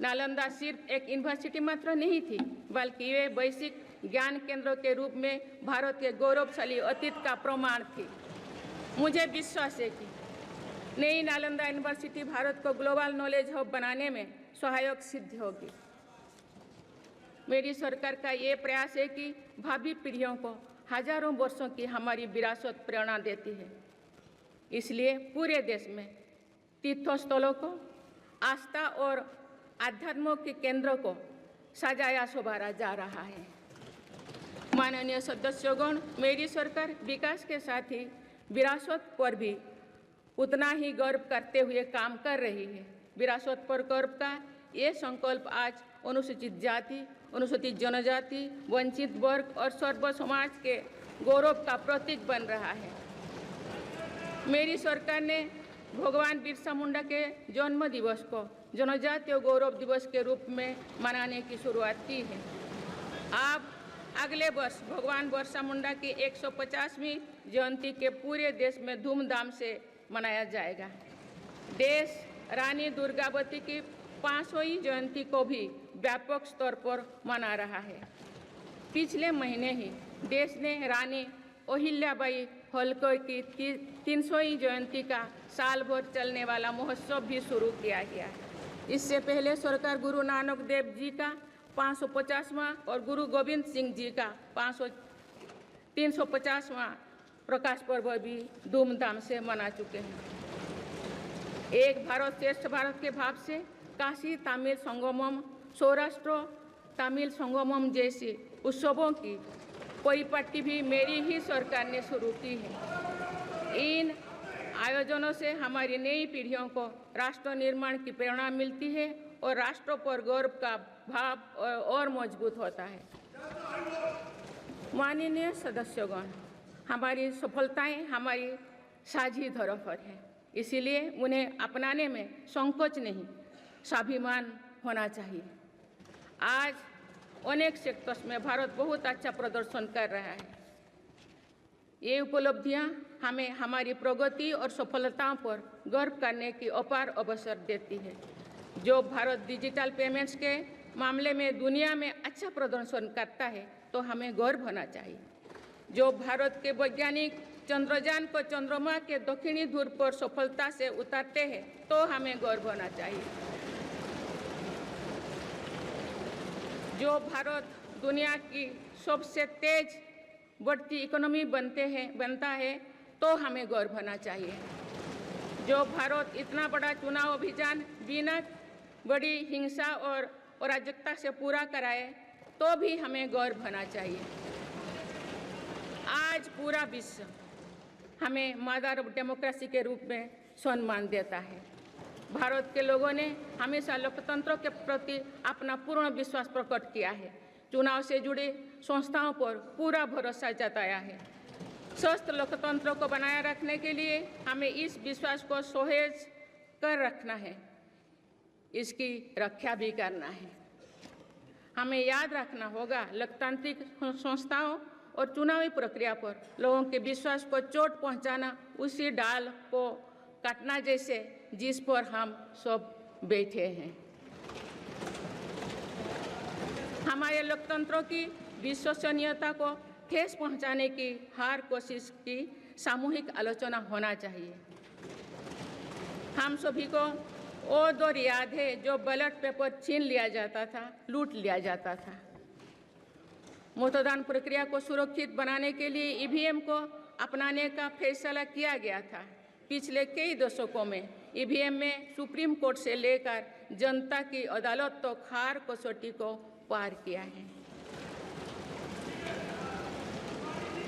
नालंदा सिर्फ एक यूनिवर्सिटी मात्र नहीं थी, बल्कि वे वैश्विक ज्ञान केंद्र के रूप में भारत के गौरवशाली अतीत का प्रमाण थी। मुझे विश्वास है कि नई नालंदा यूनिवर्सिटी भारत को ग्लोबल नॉलेज हब बनाने में सहायक सिद्ध होगी। मेरी सरकार का ये प्रयास है कि भावी पीढ़ियों को हजारों वर्षों की हमारी विरासत प्रेरणा देती है। इसलिए पूरे देश में तीर्थस्थलों को आस्था और आध्यात्म के केंद्रों को सजाया संवारा जा रहा है। माननीय सदस्यगण, मेरी सरकार विकास के साथ ही विरासत पर भी उतना ही गर्व करते हुए काम कर रही है। विरासत पर गर्व का ये संकल्प आज अनुसूचित जाति, अनुसूचित जनजाति, वंचित वर्ग और सर्व समाज के गौरव का प्रतीक बन रहा है। मेरी सरकार ने भगवान बिरसा मुंडा के जन्म दिवस को जनजातीय गौरव दिवस के रूप में मनाने की शुरुआत की है। अब अगले वर्ष भगवान बिरसा मुंडा की 150वीं जयंती के पूरे देश में धूमधाम से मनाया जाएगा। देश रानी दुर्गावती की 500वीं जयंती को भी व्यापक स्तर पर मना रहा है। पिछले महीने ही देश ने रानी अहिल्याबाई होलकर की 300वीं जयंती का साल भर चलने वाला महोत्सव भी शुरू किया गया है। इससे पहले सरकार गुरु नानक देव जी का 550वां और गुरु गोविंद सिंह जी का 350वां प्रकाश पर्व भी धूमधाम से मना चुके हैं। एक भारत श्रेष्ठ भारत के भाव से काशी तमिल संगमम, सौराष्ट्र तमिल संगमम जैसे उत्सवों की परिपाटी भी मेरी ही सरकार ने शुरू की है। इन आयोजनों से हमारी नई पीढ़ियों को राष्ट्र निर्माण की प्रेरणा मिलती है और राष्ट्र पर गौरव का भाव और मजबूत होता है। माननीय सदस्यगण, हमारी सफलताएं हमारी साझी धरोहर है, इसीलिए उन्हें अपनाने में संकोच नहीं, स्वाभिमान होना चाहिए। आज अनेक सेक्टर्स में भारत बहुत अच्छा प्रदर्शन कर रहा है। ये उपलब्धियां हमें हमारी प्रगति और सफलताओं पर गर्व करने की अपार अवसर देती है। जो भारत डिजिटल पेमेंट्स के मामले में दुनिया में अच्छा प्रदर्शन करता है तो हमें गर्व होना चाहिए। जो भारत के वैज्ञानिक चंद्रयान को चंद्रमा के दक्षिणी ध्रुव पर सफलता से उतारते हैं तो हमें गर्व होना चाहिए। जो भारत दुनिया की सबसे तेज बढ़ती इकोनॉमी बनता है तो हमें गर्व होना चाहिए। जो भारत इतना बड़ा चुनाव अभियान बिना बड़ी हिंसा और अराजकता से पूरा कराए तो भी हमें गर्व होना चाहिए। आज पूरा विश्व हमें मदर ऑफ डेमोक्रेसी के रूप में सम्मान देता है। भारत के लोगों ने हमेशा लोकतंत्र के प्रति अपना पूर्ण विश्वास प्रकट किया है। चुनाव से जुड़े संस्थाओं पर पूरा भरोसा जताया है। स्वस्थ लोकतंत्र को बनाए रखने के लिए हमें इस विश्वास को सहेज कर रखना है, इसकी रक्षा भी करना है। हमें याद रखना होगा, लोकतांत्रिक संस्थाओं और चुनावी प्रक्रिया पर लोगों के विश्वास को चोट पहुंचाना उसी डाल को काटना जैसे जिस पर हम सब बैठे हैं। हमारे लोकतंत्रों की विश्वसनीयता को ठेस पहुंचाने की हर कोशिश की सामूहिक आलोचना होना चाहिए। हम सभी को वो दौर याद है जो बैलेट पेपर छीन लिया जाता था, लूट लिया जाता था। मतदान प्रक्रिया को सुरक्षित बनाने के लिए ईवीएम को अपनाने का फैसला किया गया था। पिछले कई दशकों में ईवीएम में सुप्रीम कोर्ट से लेकर जनता की अदालत तक हर कसौटी को पार किया है।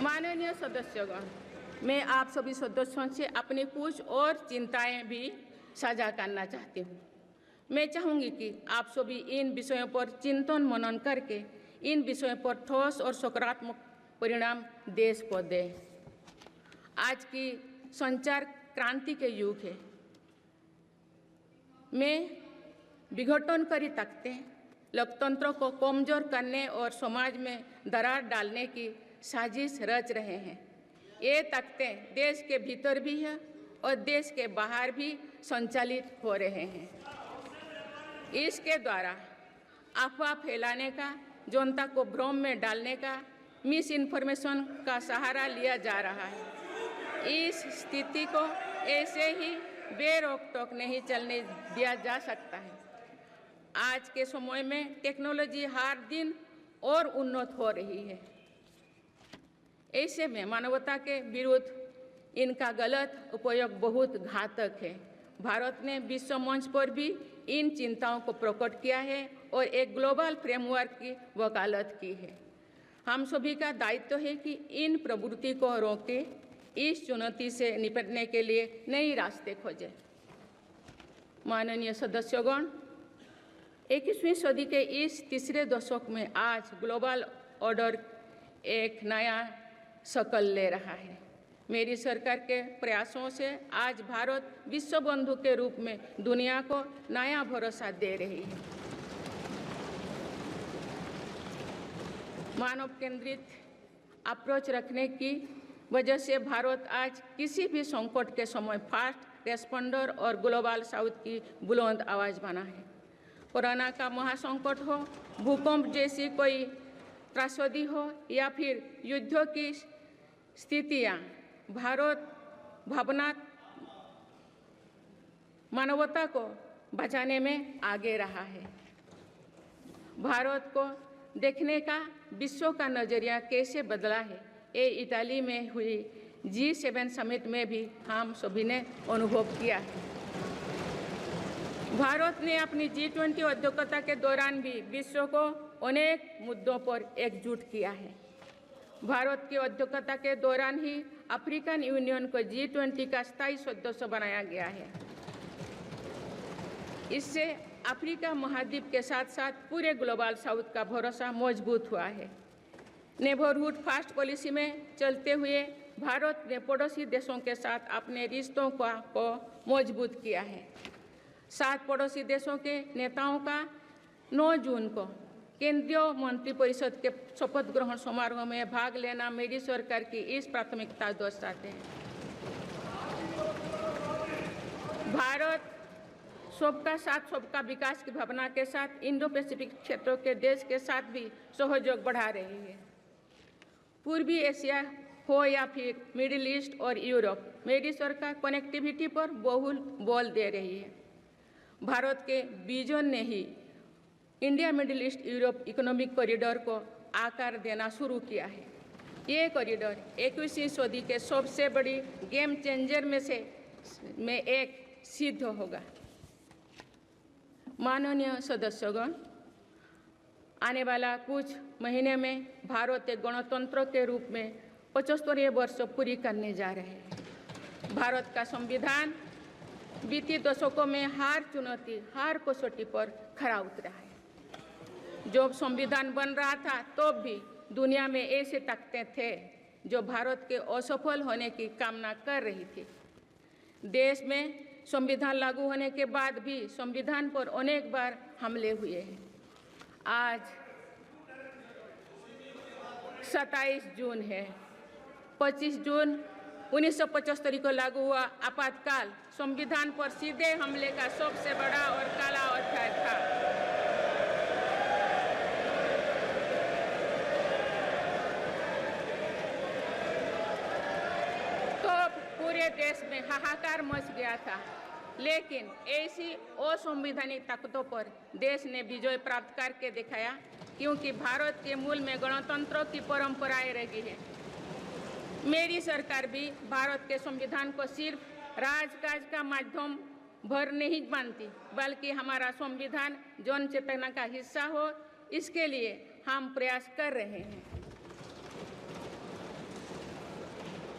माननीय सदस्यगण, मैं आप सभी सदस्यों से अपनी कुछ और चिंताएं भी साझा करना चाहती हूँ। मैं चाहूँगी कि आप सभी इन विषयों पर चिंतन मनन करके इन विषयों पर ठोस और सकारात्मक परिणाम देश को दें। आज की संचार क्रांति के युग है में विघटनकारी ताकतें लोकतंत्र को कमजोर करने और समाज में दरार डालने की साजिश रच रहे हैं। ये ताकतें देश के भीतर भी है और देश के बाहर भी संचालित हो रहे हैं। इसके द्वारा अफवाह फैलाने का, जनता को भ्रम में डालने का, मिस इन्फॉर्मेशन का सहारा लिया जा रहा है। इस स्थिति को ऐसे ही बेरोक-टोक नहीं चलने दिया जा सकता है। आज के समय में टेक्नोलॉजी हर दिन और उन्नत हो रही है। ऐसे में मानवता के विरुद्ध इनका गलत उपयोग बहुत घातक है। भारत ने विश्व मंच पर भी इन चिंताओं को प्रकट किया है और एक ग्लोबल फ्रेमवर्क की वकालत की है। हम सभी का दायित्व है कि इन प्रवृत्ति को रोकें, इस चुनौती से निपटने के लिए नए रास्ते खोजें। माननीय सदस्यगण, 21वीं सदी के इस तीसरे दशक में आज ग्लोबल ऑर्डर एक नया शक्ल ले रहा है। मेरी सरकार के प्रयासों से आज भारत विश्व बंधु के रूप में दुनिया को नया भरोसा दे रही है। मानव केंद्रित अप्रोच रखने की वजह से भारत आज किसी भी संकट के समय फास्ट रेस्पॉन्डर और ग्लोबल साउथ की बुलंद आवाज़ बना है। कोरोना का महासंकट हो, भूकंप जैसी कोई त्रासदी हो या फिर युद्धों की स्थितियाँ, भारत मानवता को बचाने में आगे रहा है। भारत को देखने का विश्व का नज़रिया कैसे बदला है, ये इटाली में हुई G7 समिट में भी हम सभी ने अनुभव किया है। भारत ने अपनी G20 उद्योगता के दौरान भी विश्व को अनेक मुद्दों पर एकजुट किया है। भारत की उद्योगता के दौरान ही अफ्रीकन यूनियन को G20 का स्थायी सदस्य बनाया गया है। इससे अफ्रीका महाद्वीप के साथ साथ पूरे ग्लोबल साउथ का भरोसा मजबूत हुआ है। नेबरहुड फर्स्ट पॉलिसी में चलते हुए भारत ने पड़ोसी देशों के साथ अपने रिश्तों को मजबूत किया है। 7 पड़ोसी देशों के नेताओं का 9 जून को केंद्रीय मंत्रिपरिषद के शपथ ग्रहण समारोह में भाग लेना मेरी सरकार की इस प्राथमिकता दर्शाते हैं। भारत सबका साथ सबका विकास की भावना के साथ इंडो पैसिफिक क्षेत्रों के देश के साथ भी सहयोग बढ़ा रही है। पूर्वी एशिया हो या फिर मिडिल ईस्ट और यूरोप, मेरी सरकार कनेक्टिविटी पर बहुल बल दे रही है। भारत के विजन ने ही India Middle East Europe economic corridor को आकार देना शुरू किया है। ये कॉरिडोर 21वीं सदी के सबसे बड़ी गेम चेंजर में एक सिद्ध होगा। माननीय सदस्यगण, आने वाला कुछ महीने में भारत एक गणतंत्र के रूप में 75वें वर्ष पूरी करने जा रहे हैं। भारत का संविधान बीती दशकों में हर कसौटी पर खरा उतरा है। जब संविधान बन रहा था तब भी दुनिया में ऐसे ताकतें थे जो भारत के असफल होने की कामना कर रही थी। देश में संविधान लागू होने के बाद भी संविधान पर अनेक बार हमले हुए हैं। आज 27 जून है। 25 जून 1975 को लागू हुआ आपातकाल संविधान पर सीधे हमले का सबसे बड़ा और काला अध्याय था। पूरे देश में हाहाकार मच गया था, लेकिन ऐसी असंवैधानिक ताकतों पर देश ने विजय प्राप्त करके दिखाया, क्योंकि भारत के मूल में गणतंत्र की परंपराएं रही है। मेरी सरकार भी भारत के संविधान को सिर्फ राजकाज का माध्यम भर नहीं मानती, बल्कि हमारा संविधान जन चेतना का हिस्सा हो, इसके लिए हम प्रयास कर रहे हैं।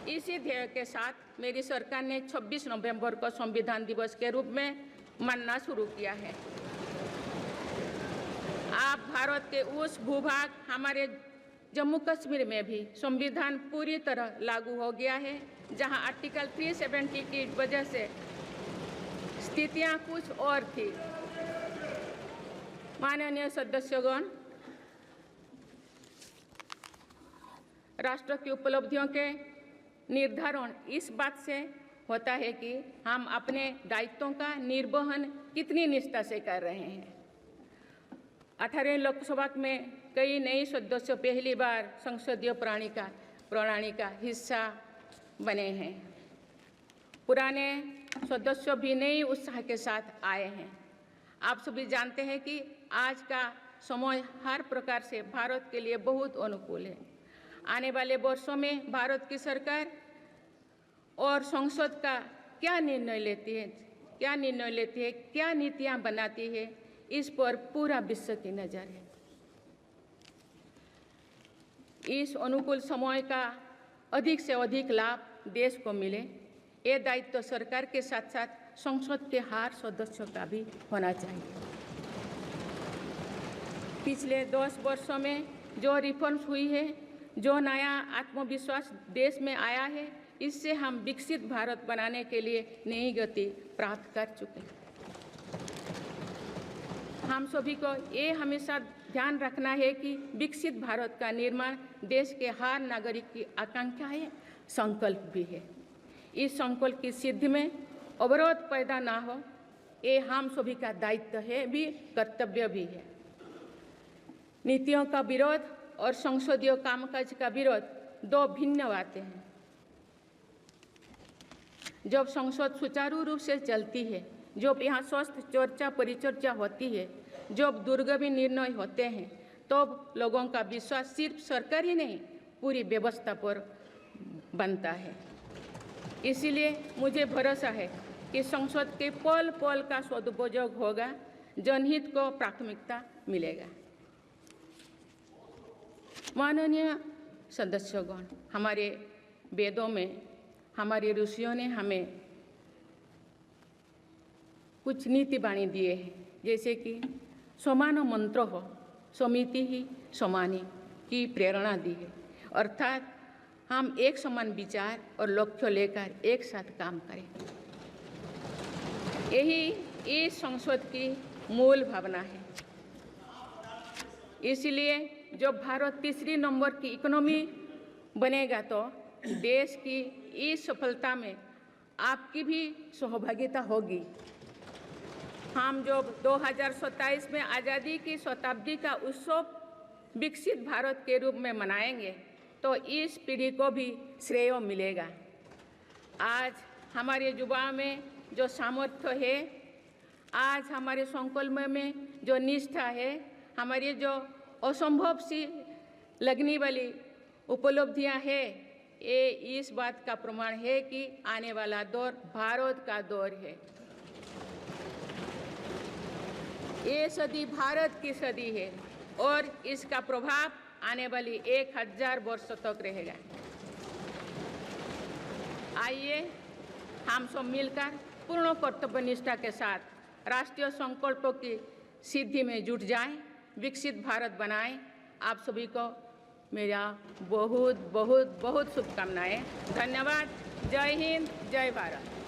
इसी ध्येय के साथ मेरी सरकार ने 26 नवंबर को संविधान दिवस के रूप में मानना शुरू किया है। अब भारत के उस भूभाग हमारे जम्मू कश्मीर में भी संविधान पूरी तरह लागू हो गया है, जहां आर्टिकल 370 की वजह से स्थितियां कुछ और थी। माननीय सदस्यगण, राष्ट्र की उपलब्धियों के निर्धारण इस बात से होता है कि हम अपने दायित्वों का निर्वहन कितनी निष्ठा से कर रहे हैं। 18वें लोकसभा में कई नए सदस्य पहली बार संसदीय प्रणाली का हिस्सा बने हैं। पुराने सदस्य भी नए उत्साह के साथ आए हैं। आप सभी जानते हैं कि आज का समय हर प्रकार से भारत के लिए बहुत अनुकूल है। आने वाले वर्षों में भारत की सरकार और संसद का क्या निर्णय लेती है, क्या नीतियां बनाती है, इस पर पूरा विश्व की नज़र है। इस अनुकूल समय का अधिक से अधिक लाभ देश को मिले, ये दायित्व सरकार के साथ साथ संसद के हर सदस्यों का भी होना चाहिए। पिछले 10 वर्षों में जो रिफॉर्म्स हुई है, जो नया आत्मविश्वास देश में आया है, इससे हम विकसित भारत बनाने के लिए नई गति प्राप्त कर चुके हैं। हम सभी को ये हमेशा ध्यान रखना है कि विकसित भारत का निर्माण देश के हर नागरिक की आकांक्षा है, संकल्प भी है। इस संकल्प की सिद्धि में अवरोध पैदा ना हो, ये हम सभी का दायित्व है भी, कर्तव्य भी है। नीतियों का विरोध और संसदीय कामकाज का विरोध दो भिन्न बातें हैं। जब संसद सुचारू रूप से चलती है, जब यहाँ स्वस्थ चर्चा परिचर्चा होती है, जब दूरगामी निर्णय होते हैं, तब लोगों का विश्वास सिर्फ सरकार ही नहीं, पूरी व्यवस्था पर बनता है। इसीलिए मुझे भरोसा है कि संसद के पल पल का सदुपयोग होगा, जनहित को प्राथमिकता मिलेगा। माननीय सदस्यगण, हमारे वेदों में हमारे ऋषियों ने हमें कुछ नीति वाणी दिए हैं, जैसे कि समान मंत्र हो समिति ही समानी की प्रेरणा दी है, अर्थात हम एक समान विचार और लक्ष्य लेकर एक साथ काम करें। यही इस संसद की मूल भावना है। इसलिए जब भारत तीसरी नंबर की इकोनॉमी बनेगा तो देश की इस सफलता में आपकी भी सहभागिता होगी। हम जब 2027 में आज़ादी की शताब्दी का उत्सव विकसित भारत के रूप में मनाएंगे तो इस पीढ़ी को भी श्रेय मिलेगा। आज हमारे युवाओं में जो सामर्थ्य है, आज हमारे संकल्प में जो निष्ठा है, हमारी जो असंभव सी लगने वाली उपलब्धियां हैं, ये इस बात का प्रमाण है कि आने वाला दौर भारत का दौर है। ये सदी भारत की सदी है और इसका प्रभाव आने वाली 1000 वर्ष तक रहेगा। आइए हम सब मिलकर पूर्ण कर्तव्यनिष्ठा के साथ राष्ट्रीय संकल्पों की सिद्धि में जुट जाएं, विकसित भारत बनाएं। आप सभी को मेरा बहुत बहुत बहुत शुभकामनाएं। धन्यवाद। जय हिंद, जय भारत।